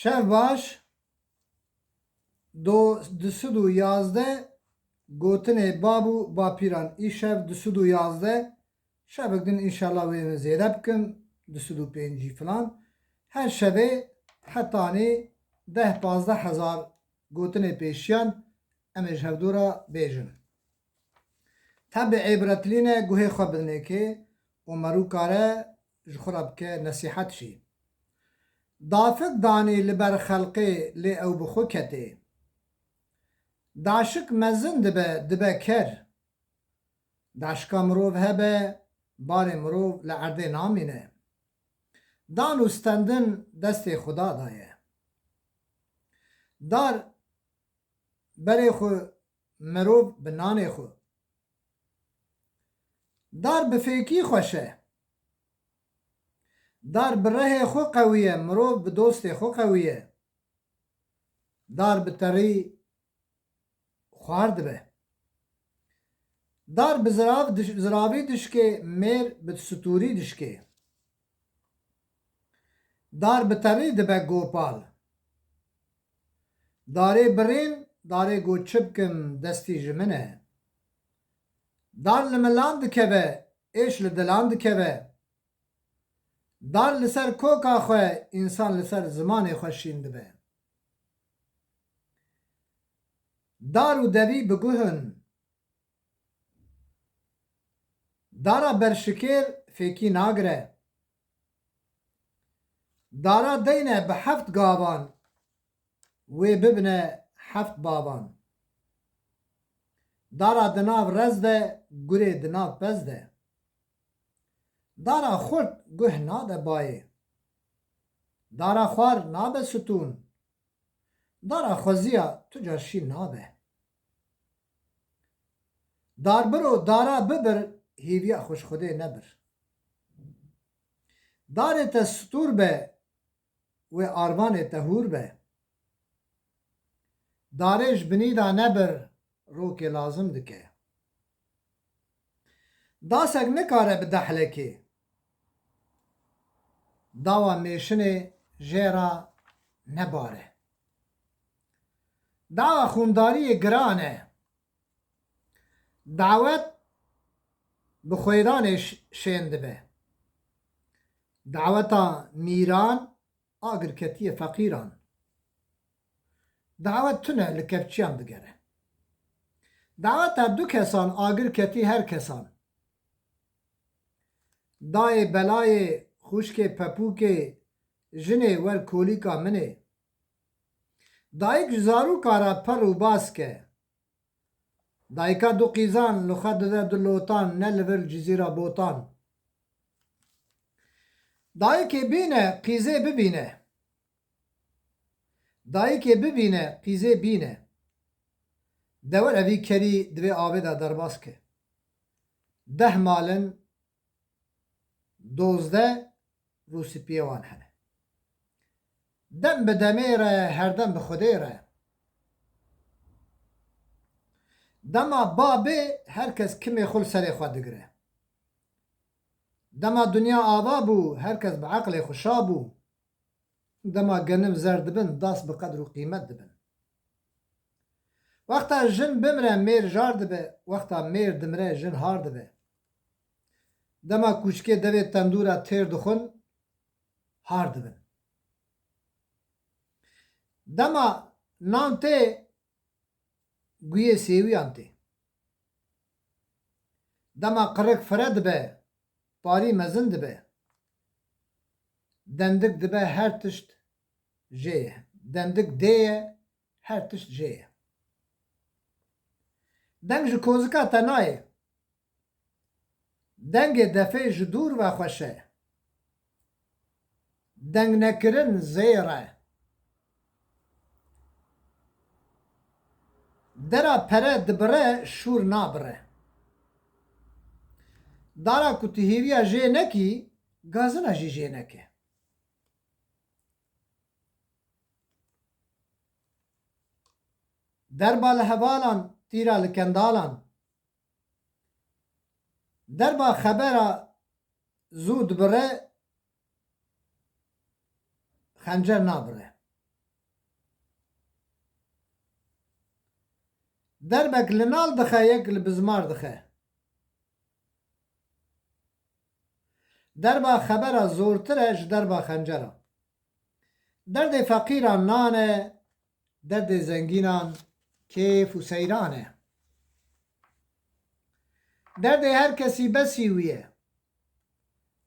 شەو باش du sed û yazdeh gotinê bab û bapîran îşev du sed û yazdeh şevek din înşallah wê min zêde bikim du sed û pêncî filan her şevê hetanî 10-15 hezar gotinê pêşiyan em ê ji hevdûra bêjin. Tevbe êbiretilîne guhê xwe binêkê û merûkare ji xwe re bike nesîhet jî. Dafik danî li ber xelqê lê ew bi xwe ketê. Daşik mezin dibe ker. Daşika mirov hebe, barê mirov li erdê namîne. Dan û stendin destê Xuda da ye. Dar berê xwe mirov bi nanê xwe. Dar bi fêkî xweş e. Dar bi rehê xwe qewî ye, mirov bi dostê xwe qewî ye. Dar bi terî xwar dibe. Dar bi ziravî dişkê, mêr bi stûrî dişkê. Dar bi terî dibe gopal. Darê birîn, darê got çi bikim destî ji min e. Dar li milan dikeve, êş li dilan dikeve. Dar li ser koka xwe, însan li ser zimanê xwe şîn dibe. Dar û devî biguhin. Dara berşikêr fêkî nagire. Dara deyne bi heft gavan, wê bibine heft bavan. Dara di nav rez de, gurê di nav pez de. Dara xurt guh nade bayê. Dara xwar nabe stûn. Dara xweziya tu car şîn nabe. Dar biro dara bibir, hêviya xweşxwedê nebir. Darê te stûr be, wê arvanê te hûr be. Darê ji binî da nebir, rokê lazim dike. Dasek nikare bi dehlekê. Dawa mêşinê jêra nebare. Dawa xûndariyê giran e. Dawet bi xwêdanê şên dibe. Daweta mîran a girketiyê feqîran. Dawet tune li kevçiyan digere. Daweta du kesan agir ketî her kesan. Dayê belayê, xuşkê pepûkê, jinê wer kolîka minê. Dayîk ji zarûka re per û bas ke. Dayika du qîzan li xwe dide du lotan, ne li vir cizîra botan. Dayikê bîne, qîzê bibîne. Dayikê bibîne, qîzê bîne. Dewer evî kerî divê avê de derbas ke. 10 malin, 12 rûspiyê wan hene. Dem bi demê re, herdem bi Xwedê re. Dema babê her kes kimê xwe li serê xwe digire. Dema dunya ava bû, her kes bi eqlê xwe şa bû. Dema genim zer dibin, das bi qedr û qîmet dibin. Wexta jin bimre mêr jar dibe, wexta mêr dimre jin har dibe. Dema kûçikê devê tendûra têr dixwin, har dibin. Dema nan tê, guyê sêwiyan tê. Dema qirik fire dibe, parî mezin dibe. Dendik dibe her tişt jê ye. Dendik dê ye, her tişt jê ye. Deng ji kozika te nayê. Dengê defê ji dûr ve xweş e. Deng nekirin zêr e. Dera pere dibire, şûr nabire. Dara ku tu hêviya jê nekî, gazina jî jê neke. Derba li hevalan, tîra li kendalan. Derba xebera zû dibire, xencer nabire. دربك لنال دخه يك لبزمار دخه دربا خبر زورترش دربا خنجره درد فقیران نانه درد زنگینان کیف و سیرانه درد هر کسی بسی ویه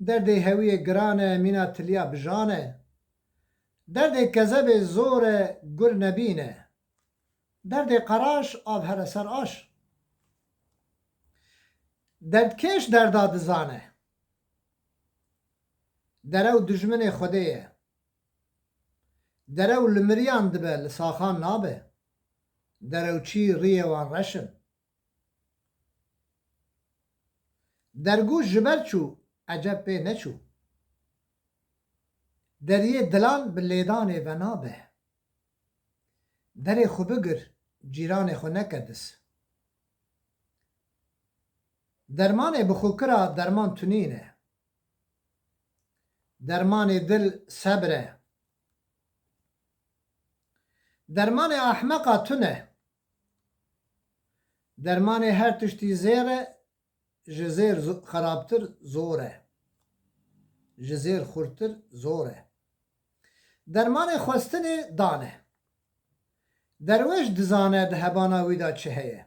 درد هوی گرانه مینا تلیا بجانه درد کذب زور گر نبینه درد قراش آب هر سر آش درد کش دردا دزانه درو دجمن خودیه درو لمریان دبه لساخان نابه درو چی ریه وان رشن درگو جبر چو عجب به نچو دریه دلان بلیدانه و نابه دری خو بگر جیران خو نکدس درمان بخو کرا درمان تنینه درمان دل صبره درمان احمقا تونه درمان هر تشتی زیره جزیر خرابتر زوره جزیر خورتر زوره درمان خواستن دانه درویش دزانه دهبانا ویدا چهه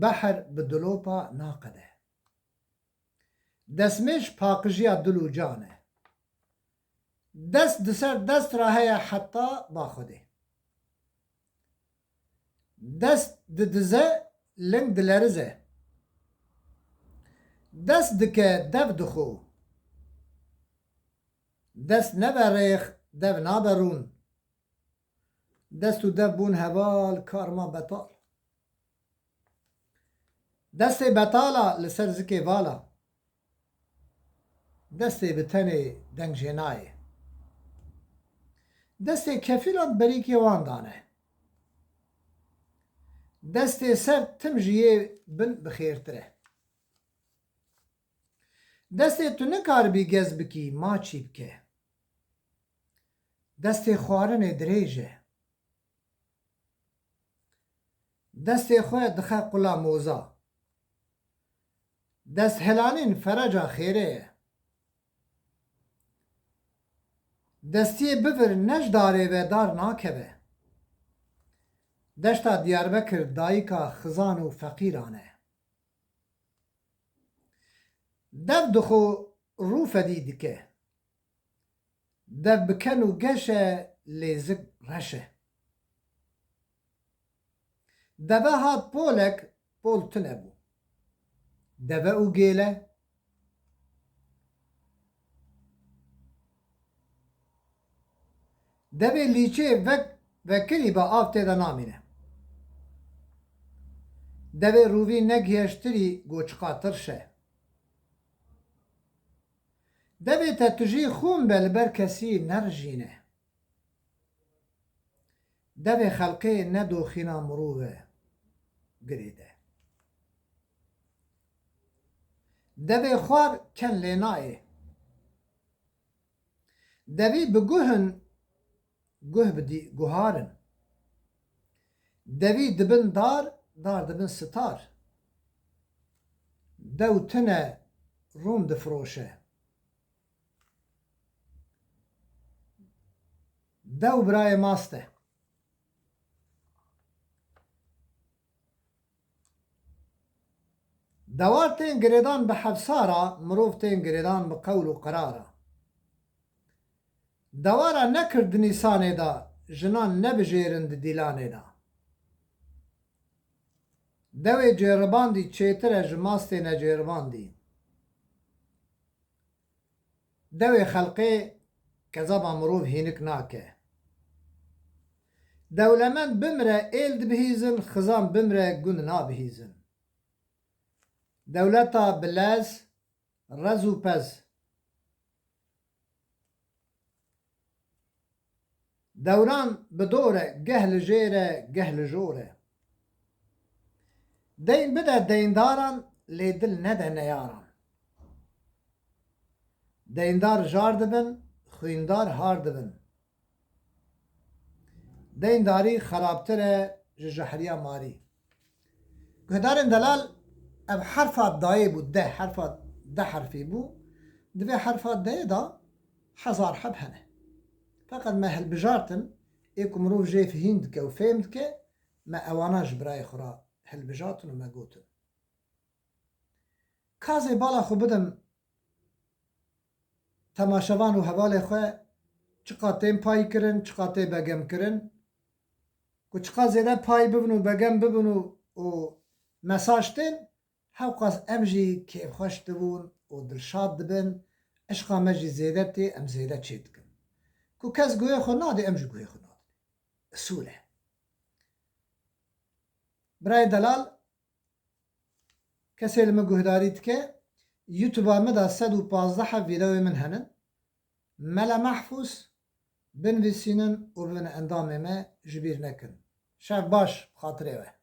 بحر بدلوپا ناقده دسمش پاکجیا دلو جانه دست دسر دست راهی حتی با خوده دست ددزه لنگ دلرزه دست دکه دف دخو دست نبریخ دف نابرون دست و دف بون هوال کارما بطال دست بطالا لسر زکی والا دست بتنی دنگ جنای دست کفیلان بریکی واندانه دست سر تمجیه بن بخیرتره دست تو نکار بی گز بکی ما چی بکه دست خوارن دریجه دست خواه دخه قلا موزا دست هلانین فرجا خیره دستی بفر نجداره و دار ناکبه دشتا دیاربکر دایکا خزان و فقیرانه دف دخو رو فدید که دف بکن و گشه لیزک رشه دفه هات پولک پول تنبو دفه او گیله دفه لیچه وکلی با آف تیدا نامینه دفه روی نگهشتری گوچقاتر شه دبی تتجی خون بلبر کسی نرجینه دبی خلقی ندو خینا مروه گریده دبی خوار کن لینای دبی بگوهن گوه بدی گوهارن دبی دبن دار دبن ستار دو تنه روم دفروشه دو برای ماسته دوار تین گریدان به حفصارا مروف تین گریدان به قول و قرارا دوارا نکرد نیسانه دا جنان نبجیرند دیلانه دا دوی جرباندی چیتر جماسته نجرباندی دوی خلقی کذابا مروف هینک ناکه دولمن بمره ایلد بهیزن خزان بمره گند نابهیزن دولتا بلز رزو پز دوران بدوره گهل جیره گهل جوره دین بده دینداران لیدل نده نیاران دیندار جار دبن خویندار هار دبن دینداری خرابتره جحريا ماري قدرن دلال اب حرفات داي بو ده حرفات ده حرفي بو دبي حرفات ده دا حزار حب هنه فقط ما هالبجارتن ايكم روف جي فهمتك وفهمتك ما اواناش براي خرا هالبجارتن وما قوتن كازي بالا خو بدم تماشوان و هوال خو چقاتين پای کرن چقاتي بگم کرن کو چقا زیده پای ببن و بگم ببن و مساج تن هاوقاس امجي كيف خوش دبون و دلشاد دبن اشقا مجي زيده تي ام زيده چيتكن كو كز گوية خو نادي امجي گوية خو نادي اصوله براي دلال کسی لما گهدارید که یوتیوب مدا 115 ویدیو من هنن ملا محفوظ بنویسینن و بن اندامه جبیر نکن شب باش خاطره وه